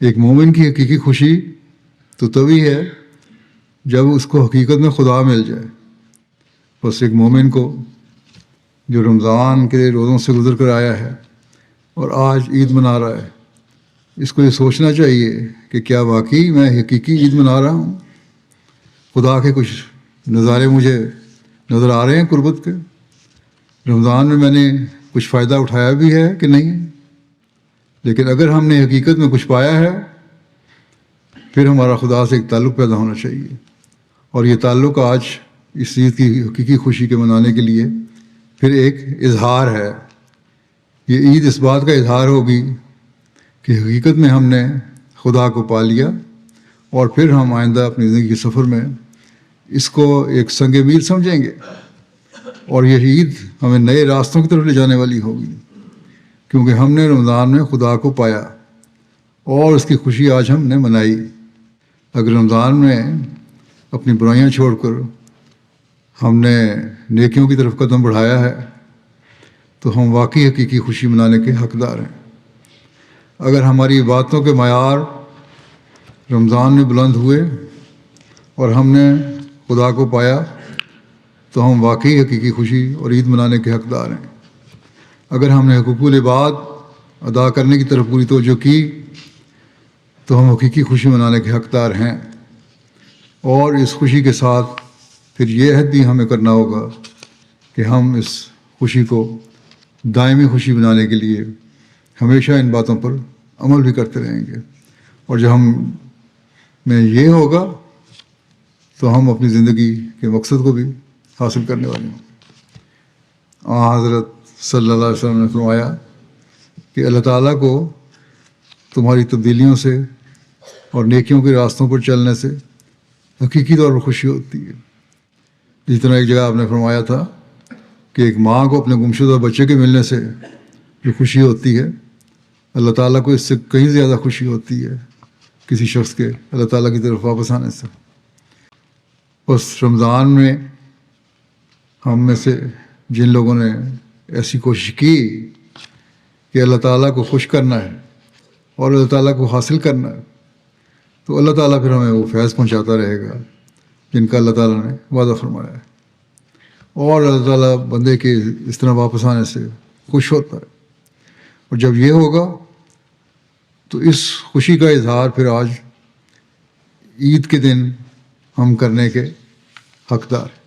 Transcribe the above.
ایک مومن کی حقیقی خوشی تو تبھی ہے جب اس کو حقیقت میں خدا مل جائے۔ بس ایک مومن کو جو رمضان کے روزوں سے گزر کر آیا ہے اور آج عید منا رہا ہے، اس کو یہ سوچنا چاہیے کہ کیا واقعی میں حقیقی عید منا رہا ہوں؟ خدا کے کچھ نظارے مجھے نظر آ رہے ہیں قربت کے؟ رمضان میں نے کچھ فائدہ اٹھایا بھی ہے کہ نہیں؟ لیکن اگر ہم نے حقیقت میں کچھ پایا ہے، پھر ہمارا خدا سے ایک تعلق پیدا ہونا چاہیے، اور یہ تعلق آج اس عید کی حقیقی خوشی کے منانے کے لیے پھر ایک اظہار ہے۔ یہ عید اس بات کا اظہار ہوگی کہ حقیقت میں ہم نے خدا کو پا لیا، اور پھر ہم آئندہ اپنی زندگی کے سفر میں اس کو ایک سنگ میل سمجھیں گے، اور یہ عید ہمیں نئے راستوں کی طرف لے جانے والی ہوگی، کیونکہ ہم نے رمضان میں خدا کو پایا اور اس کی خوشی آج ہم نے منائی۔ اگر رمضان میں اپنی برائیاں چھوڑ کر ہم نے نیکیوں کی طرف قدم بڑھایا ہے تو ہم واقعی حقیقی خوشی منانے کے حقدار ہیں۔ اگر ہماری باتوں کے معیار رمضان میں بلند ہوئے اور ہم نے خدا کو پایا تو ہم واقعی حقیقی خوشی اور عید منانے کے حقدار ہیں۔ اگر ہم نے حقوق العباد ادا کرنے کی طرف پوری توجہ کی تو ہم حقیقی خوشی منانے کے حقدار ہیں، اور اس خوشی کے ساتھ پھر یہ عہد بھی ہمیں کرنا ہوگا کہ ہم اس خوشی کو دائمی خوشی بنانے کے لیے ہمیشہ ان باتوں پر عمل بھی کرتے رہیں گے، اور جب ہم میں یہ ہوگا تو ہم اپنی زندگی کے مقصد کو بھی حاصل کرنے والے ہوں۔ حضرت صلی اللہ علیہ وسلم نے فرمایا کہ اللہ تعالیٰ کو تمہاری تبدیلیوں سے اور نیکیوں کے راستوں پر چلنے سے حقیقی طور پر خوشی ہوتی ہے۔ جس طرح ایک جگہ آپ نے فرمایا تھا کہ ایک ماں کو اپنے گمشدہ بچے کے ملنے سے جو خوشی ہوتی ہے، اللہ تعالیٰ کو اس سے کہیں زیادہ خوشی ہوتی ہے کسی شخص کے اللہ تعالیٰ کی طرف واپس آنے سے۔ بس رمضان میں ہم میں سے جن لوگوں نے ایسی کوشش کی کہ اللہ تعالیٰ کو خوش کرنا ہے اور اللہ تعالیٰ کو حاصل کرنا ہے، تو اللہ تعالیٰ پھر ہمیں وہ فیض پہنچاتا رہے گا جن کا اللہ تعالیٰ نے وعدہ فرمایا ہے، اور اللہ تعالیٰ بندے کے اس طرح واپس آنے سے خوش ہوتا ہے۔ اور جب یہ ہوگا تو اس خوشی کا اظہار پھر آج عید کے دن ہم کرنے کے حقدار ہیں۔